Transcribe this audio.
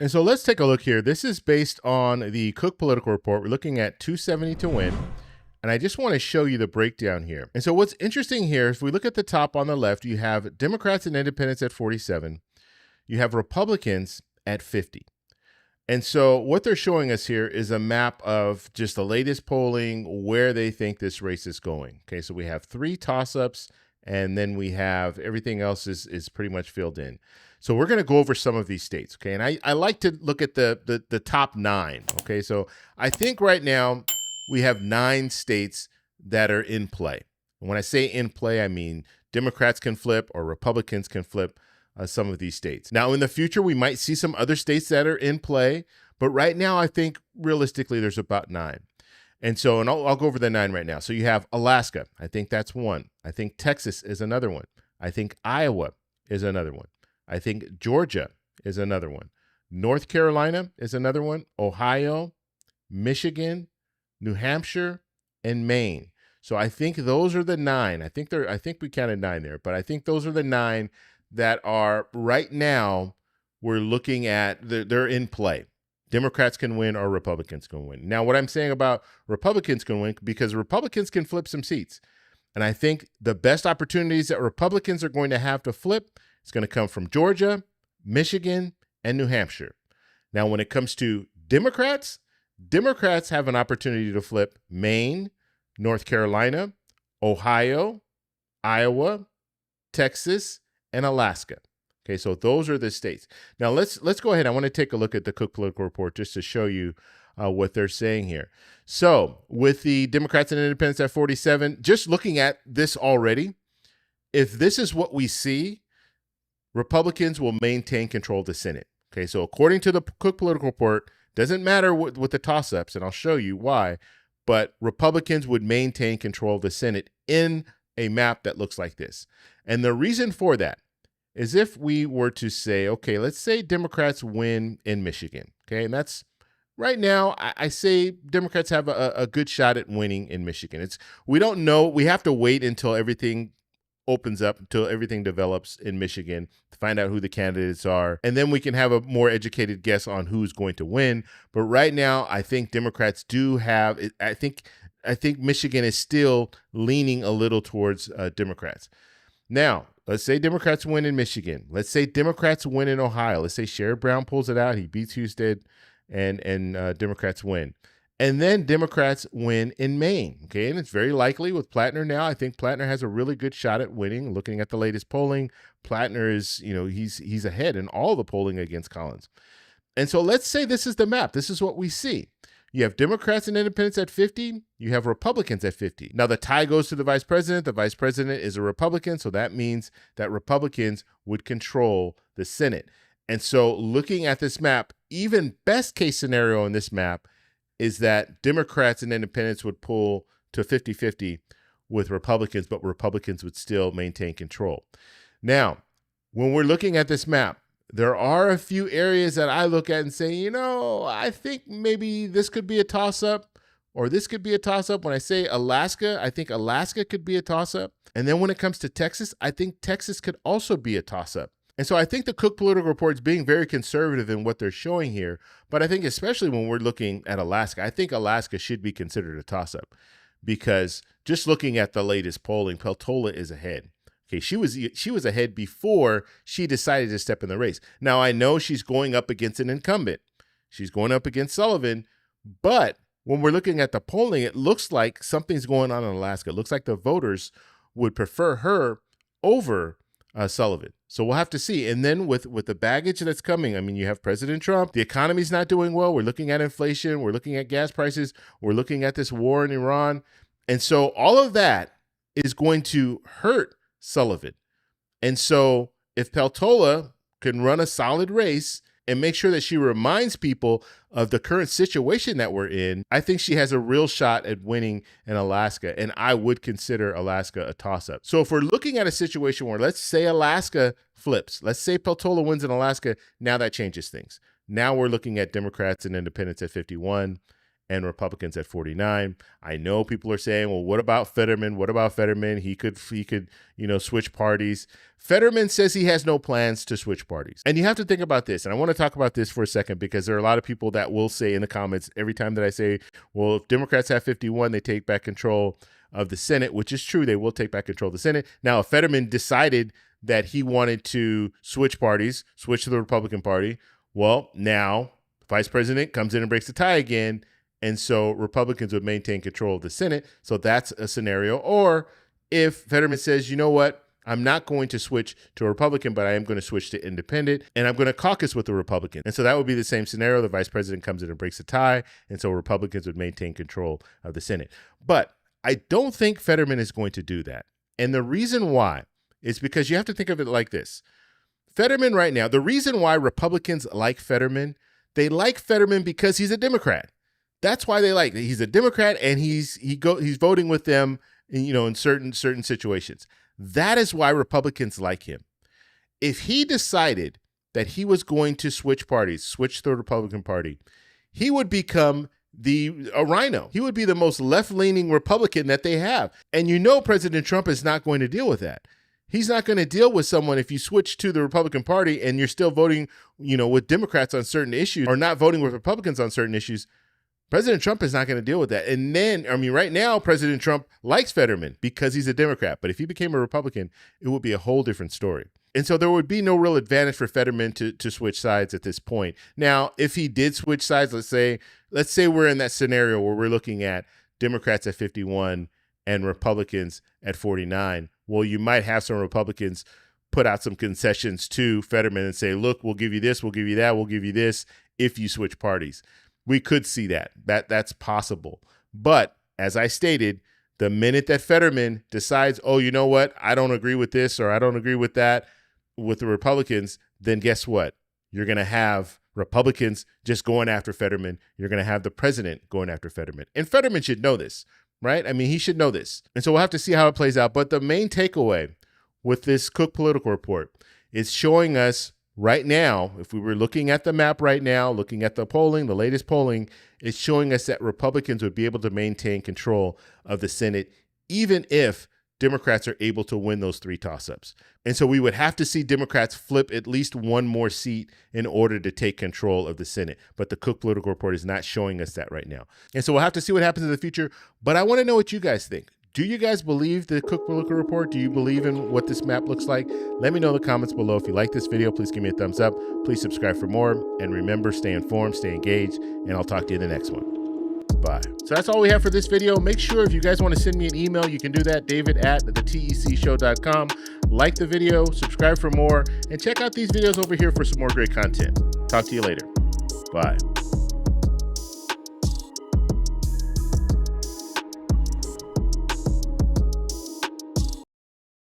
And so let's take a look here. This is based on the Cook Political Report. We're looking at 270 to win. And I just want to show you the breakdown here. And so what's interesting here, if we look at the top on the left, you have Democrats and independents at 47. You have Republicans at 50. And so what they're showing us here is a map of just the latest polling, where they think this race is going. Okay, so we have 3 toss-ups, and then we have everything else is pretty much filled in. So we're going to go over some of these states, okay? And I like to look at the top 9, okay? So I think right now we have 9 states that are in play. And when I say in play, I mean Democrats can flip or Republicans can flip some of these states. Now, in the future, we might see some other states that are in play, but right now, I think realistically, there's about 9. And so, and I'll go over the 9 right now. So you have Alaska. I think that's one. I think Texas is another one. I think Iowa is another one. I think Georgia is another one. North Carolina is another one. Ohio, Michigan, New Hampshire, and Maine. So I think those are the 9. I think we counted 9 there, but I think those are the 9 that are right now we're looking at. They're in play. Democrats can win or Republicans can win. Now, what I'm saying about Republicans can win, because Republicans can flip some seats. And I think the best opportunities that Republicans are going to have to flip is going to come from Georgia, Michigan, and New Hampshire. Now, when it comes to Democrats have an opportunity to flip Maine, North Carolina, Ohio, Iowa, Texas, and Alaska. Okay, so those are the states. Now let's go ahead. I want to take a look at the Cook Political Report just to show you what they're saying here. So with the Democrats and independents at 47, just looking at this already, if this is what we see, Republicans will maintain control of the Senate. Okay, so according to the Cook Political Report, doesn't matter with the toss-ups, and I'll show you why, but Republicans would maintain control of the Senate in a map that looks like this. And the reason for that is if we were to say, okay, let's say Democrats win in Michigan, okay, and that's right now, I say Democrats have a good shot at winning in Michigan. We don't know. We have to wait until everything opens up, until everything develops in Michigan to find out who the candidates are. And then we can have a more educated guess on who's going to win. But right now, I think Democrats do have, I think Michigan is still leaning a little towards Democrats. Now, let's say Democrats win in Michigan. Let's say Democrats win in Ohio. Let's say Sherrod Brown pulls it out. He beats Husted and Democrats win. And then Democrats win in Maine, okay? And it's very likely with Plattner now. I think Plattner has a really good shot at winning. Looking at the latest polling, Plattner is, he's ahead in all the polling against Collins. And so let's say this is the map. This is what we see. You have Democrats and independents at 50. You have Republicans at 50. Now, the tie goes to the vice president. The vice president is a Republican, so that means that Republicans would control the Senate. And so looking at this map, even best case scenario in this map is that Democrats and independents would pull to 50-50 with Republicans, but Republicans would still maintain control. Now, when we're looking at this map, there are a few areas that I look at and say, I think maybe this could be a toss-up or this could be a toss-up. When I say Alaska, I think Alaska could be a toss-up. And then when it comes to Texas, I think Texas could also be a toss-up. And so I think the Cook Political Report is being very conservative in what they're showing here. But I think especially when we're looking at Alaska, I think Alaska should be considered a toss-up because just looking at the latest polling, Peltola is ahead. Okay, she was ahead before she decided to step in the race. Now, I know she's going up against an incumbent. She's going up against Sullivan. But when we're looking at the polling, it looks like something's going on in Alaska. It looks like the voters would prefer her over Sullivan. So we'll have to see. And then with the baggage that's coming, I mean, you have President Trump. The economy's not doing well. We're looking at inflation. We're looking at gas prices. We're looking at this war in Iran. And so all of that is going to hurt Sullivan. And so if Peltola can run a solid race and make sure that she reminds people of the current situation that we're in, I think she has a real shot at winning in Alaska, and I would consider Alaska a toss-up. So if we're looking at a situation where, let's say Alaska flips, let's say Peltola wins in Alaska, now that changes things. Now we're looking at Democrats and independents at 51, and Republicans at 49. I know people are saying, well, what about Fetterman? What about Fetterman? He could, switch parties. Fetterman says he has no plans to switch parties. And you have to think about this. And I want to talk about this for a second, because there are a lot of people that will say in the comments every time that I say, well, if Democrats have 51, they take back control of the Senate, which is true. They will take back control of the Senate. Now, if Fetterman decided that he wanted to switch parties, switch to the Republican Party, well, now Vice President comes in and breaks the tie again. And so Republicans would maintain control of the Senate. So that's a scenario. Or if Fetterman says, you know what, I'm not going to switch to a Republican, but I am going to switch to independent, and I'm going to caucus with the Republican. And so that would be the same scenario. The vice president comes in and breaks a tie, and so Republicans would maintain control of the Senate. But I don't think Fetterman is going to do that. And the reason why is because you have to think of it like this. Fetterman right now, the reason why Republicans like Fetterman, they like Fetterman because he's a Democrat. That's why they like it. He's a Democrat, and he's voting with them, in certain situations. That is why Republicans like him. If he decided that he was going to switch parties, switch to the Republican Party, he would become a rhino. He would be the most left-leaning Republican that they have. And President Trump is not going to deal with that. He's not going to deal with someone if you switch to the Republican Party and you're still voting, with Democrats on certain issues, or not voting with Republicans on certain issues. President Trump is not going to deal with that. And then, right now, President Trump likes Fetterman because he's a Democrat. But if he became a Republican, it would be a whole different story. And so there would be no real advantage for Fetterman to switch sides at this point. Now, if he did switch sides, let's say we're in that scenario where we're looking at Democrats at 51 and Republicans at 49. Well, you might have some Republicans put out some concessions to Fetterman and say, look, we'll give you this, we'll give you that, we'll give you this if you switch parties. We could see that. That's possible. But as I stated, the minute that Fetterman decides, oh, you know what, I don't agree with this or I don't agree with that with the Republicans, then guess what? You're going to have Republicans just going after Fetterman. You're going to have the president going after Fetterman. And Fetterman should know this, right? He should know this. And so we'll have to see how it plays out. But the main takeaway with this Cook Political Report is showing us right now, if we were looking at the map right now, looking at the polling, the latest polling, it's showing us that Republicans would be able to maintain control of the Senate, even if Democrats are able to win those 3 toss-ups. And so we would have to see Democrats flip at least one more seat in order to take control of the Senate. But the Cook Political Report is not showing us that right now. And so we'll have to see what happens in the future. But I want to know what you guys think. Do you guys believe the Cook Political Report? Do you believe in what this map looks like? Let me know in the comments below. If you like this video, please give me a thumbs up. Please subscribe for more. And remember, stay informed, stay engaged, and I'll talk to you in the next one. Bye. So that's all we have for this video. Make sure if you guys want to send me an email, you can do that, david@thetecshow.com. Like the video, subscribe for more, and check out these videos over here for some more great content. Talk to you later. Bye.